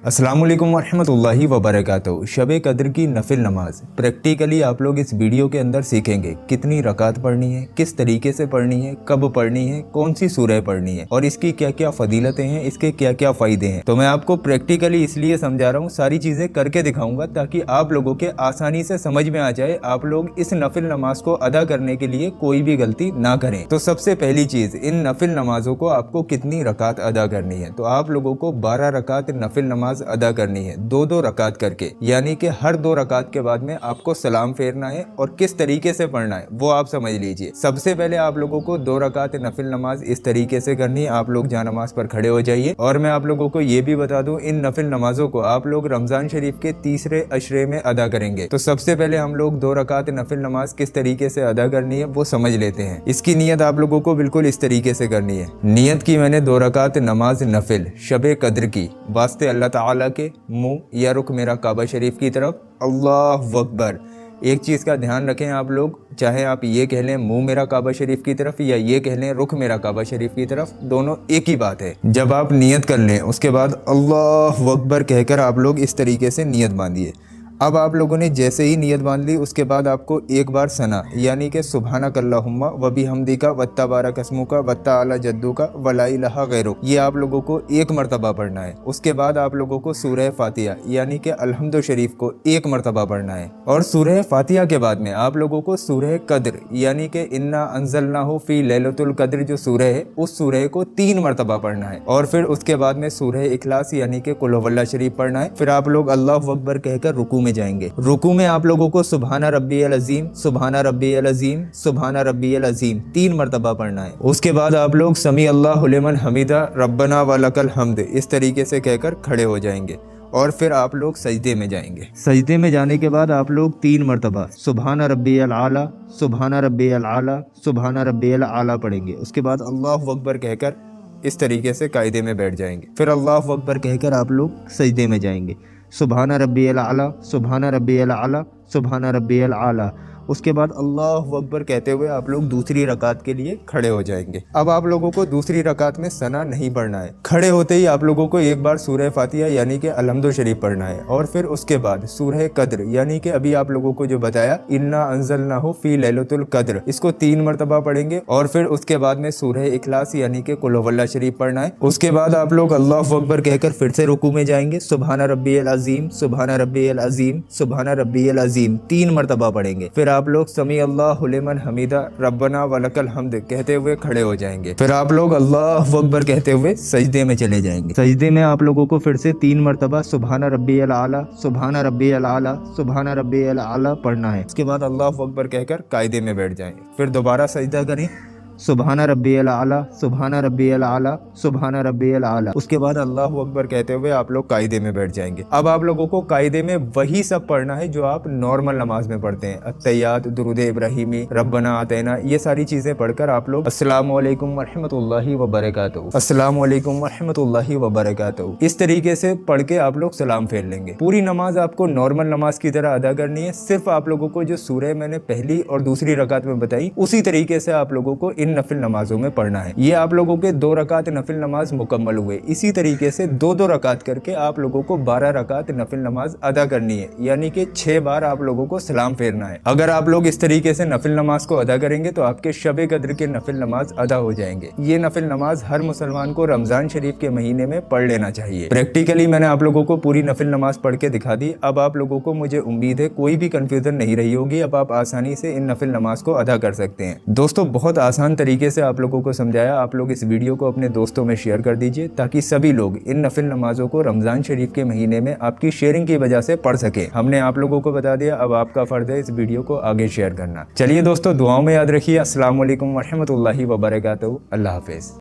अस्सलामुअलैकुम वरहमतुल्लाहि वबरकातुहू। शब कद्र की नफिल नमाज प्रैक्टिकली आप लोग इस वीडियो के अंदर सीखेंगे कितनी रकात पढ़नी है, किस तरीके से पढ़नी है, कब पढ़नी है, कौन सी सूरह पढ़नी है और इसकी क्या क्या फजीलतें हैं, इसके क्या क्या फ़ायदे हैं। तो मैं आपको प्रैक्टिकली इसलिए समझा रहा हूँ, सारी चीज़ें करके दिखाऊंगा ताकि आप लोगों के आसानी से समझ में आ जाए, आप लोग इस नफिल नमाज को अदा करने के लिए कोई भी गलती ना करें। तो सबसे पहली चीज़, इन नफिल नमाजों को आपको कितनी रकात अदा करनी है। तो आप लोगों को 12 रकात नफिल नमाज अदा करनी है, दो दो रकात करके, यानी कि हर 2 रकात के बाद में आपको सलाम फेरना है। और किस तरीके से पढ़ना है वो आप समझ लीजिए। सबसे पहले आप लोगों को 2 रकात नफिल नमाज इस तरीके से करनी है। आप लोग जा नमाज पर खड़े हो जाइए। और मैं आप लोगों को ये भी बता दूं, इन नफिल नमाजों को आप लोग रमजान शरीफ के तीसरे अशरे में अदा करेंगे। तो सबसे पहले हम लोग 2 रकात नफिल नमाज किस तरीके से अदा करनी है वो समझ लेते हैं। इसकी नियत आप लोगों को बिल्कुल इस तरीके से करनी है। नियत की मैंने 2 रकात नमाज नफिल शब कद्र की, वास्ते अल्लाह ताला के मुंह या रुख मेरा काबा शरीफ की तरफ, अल्लाह अकबर। एक चीज़ का ध्यान रखें आप लोग, चाहे आप ये कह लें मुंह मेरा काबा शरीफ की तरफ या ये कह लें रुख मेरा काबा शरीफ की तरफ, दोनों एक ही बात है। जब आप नियत कर लें उसके बाद अल्लाह अकबर कहकर आप लोग इस तरीके से नियत बांधिए। अब आप लोगों ने जैसे ही नियत बांध ली उसके बाद आपको एक बार सना यानी कि सुबहानक अल्लाहुम्मा व बिहम्दिका वत्तबारक अस्मुका वत्तआला जद्दुका वला इलाहा गैरुक, ये आप लोगों को 1 मरतबा पढ़ना है। उसके बाद आप लोगों को सूरह फातिहा यानी कि अल्हम्दु शरीफ को 1 मरतबा पढ़ना है। और सूरह फातिहा के बाद में आप लोगों को सूरह कद्र यानी कि इन्ना अंज़लनाहु फी लैलतुल कद्र जो सूरह है उस सूरह को 3 मरतबा पढ़ना है। और फिर उसके बाद में सूरह इखलास यानी कि कुल हुवल्लाह शरीफ पढ़ना है। फिर आप लोग अल्लाहु अकबर कहकर रुकू में जाएंगे। रुकू में आप लोगों को सुबहाना रब्बियल अज़ीम, सुबहाना रब्बियल अज़ीम, सुबहाना रब्बियल अज़ीम 3 मरतबा पढ़ना है। उसके बाद आप लोग समी अल्लाहु लिमन हमीदा रब्बना वलकल हम्द इस तरीके से कहकर खड़े हो जाएंगे। और फिर आप लोग सजदे में जाएंगे। सजदे में जाने के बाद आप लोग 3 मरतबा सुबहाना रब्बियल आला, सुबहाना रब्बियल आला, सुबहाना रब्बियल आला पढ़ेंगे। उसके बाद अल्लाहु अकबर कहकर इस तरीके से कायदे में बैठ जाएंगे। फिर अल्लाहु अकबर कहकर आप लोग सजदे में जाएंगे। सुबहाना रब्बियल आला, सुबहाना रब्बियल आला, सुबहाना रब्बियल आला। उसके बाद अल्लाहु अकबर कहते हुए आप लोग दूसरी रकात के लिए खड़े हो जाएंगे। अब आप लोगों को दूसरी रकात में सना नहीं पढ़ना है। खड़े होते ही आप लोगों को एक बार सूरह फातिहा यानी कि अल्हम्दु शरीफ पढ़ना है। और फिर उसके बाद सूरह कद्र यानी कि अभी आप लोगों को जो बताया इन्ना अंज़लनाहु फी लैलतुल कद्र, इसको 3 मरतबा पढ़ेंगे। और फिर उसके बाद में सूरह इखलास यानी कि कुल हुवल्लाह शरीफ पढ़ना है। उसके बाद आप लोग अल्लाहु अकबर कहकर फिर से रुकू में जाएंगे। सुबहाना रब्बियल अज़ीम, सुबहाना रब्बियल अज़ीम, सुबहाना रब्बियल अज़ीम 3 मरतबा पढ़ेंगे। फिर आप लोग समी अल्लाहु लिमन हमीदा रब्बना वलकल हम्द कहते हुए खड़े हो जाएंगे। फिर आप लोग अल्लाहु अकबर कहते हुए सजदे में चले जाएंगे। सजदे में आप लोगों को फिर से 3 मरतबा सुबहाना रब्बियल आला, सुबहाना रब्बियल आला, सुबहाना रब्बियल आला पढ़ना है। उसके बाद अल्लाहु अकबर कहकर कायदे में बैठ जाएंगे। फिर दोबारा सजदा करें, सुबहाना रब्बियल आला, सुबहाना रब्बियल आला, सुबहाना रब्बियल आला। उसके बाद अल्लाहु अकबर कहते हुए आप लोग कायदे में बैठ जाएंगे। अब आप लोगों को कायदे में वही सब पढ़ना है जो आप नॉर्मल नमाज में पढ़ते हैं। अत्तहियात, दुरूद इब्राहिमी, रब्बना आतैना, ये सारी चीजें पढ़कर आप लोग अस्सलामु अलैकुम वरहमतुल्लाहि वबरकातुहू, अस्सलामु अलैकुम वरहमतुल्लाहि वबरकातुहू इस तरीके से पढ़ के आप लोग सलाम फेर लेंगे। पूरी नमाज आपको नॉर्मल नमाज की तरह अदा करनी है। सिर्फ आप लोगों को जो सूरह मैंने पहली और दूसरी रकात में बताई उसी तरीके से आप लोगों को इन नफिल नमाजों में पढ़ना है। ये आप लोगों के 2 रकात नफिल नमाज मुकम्मल हुए। इसी तरीके से 2-2 रकात करके आप लोगों को 12 रकात नफिल नमाज अदा करनी है, यानी कि 6 बार आप लोगों को सलाम फेरना है। अगर आप लोग इस तरीके से नफिल नमाज को अदा करेंगे तो आपके शब कद्र के नफिल नमाज अदा हो जाएंगे। ये नफिल नमाज हर मुसलमान को रमजान शरीफ के महीने में पढ़ लेना चाहिए। प्रैक्टिकली मैंने आप लोगों को पूरी नफिल नमाज पढ़ के दिखा दी। अब आप लोगों को मुझे उम्मीद है कोई भी कंफ्यूजन नहीं रही होगी। अब आप आसानी से इन नफिल नमाज को अदा कर सकते हैं। दोस्तों, बहुत आसान तरीके से आप लोगों को समझाया। आप लोग इस वीडियो को अपने दोस्तों में शेयर कर दीजिए ताकि सभी लोग इन नफिल नमाजों को रमजान शरीफ के महीने में आपकी शेयरिंग की वजह से पढ़ सके। हमने आप लोगों को बता दिया, अब आपका फर्ज है इस वीडियो को आगे शेयर करना। चलिए दोस्तों, दुआओं में याद रखिए। अस्सलाम वालेकुम वरहमतुल्लाहि वबरकातुहू। अल्लाह हाफिज।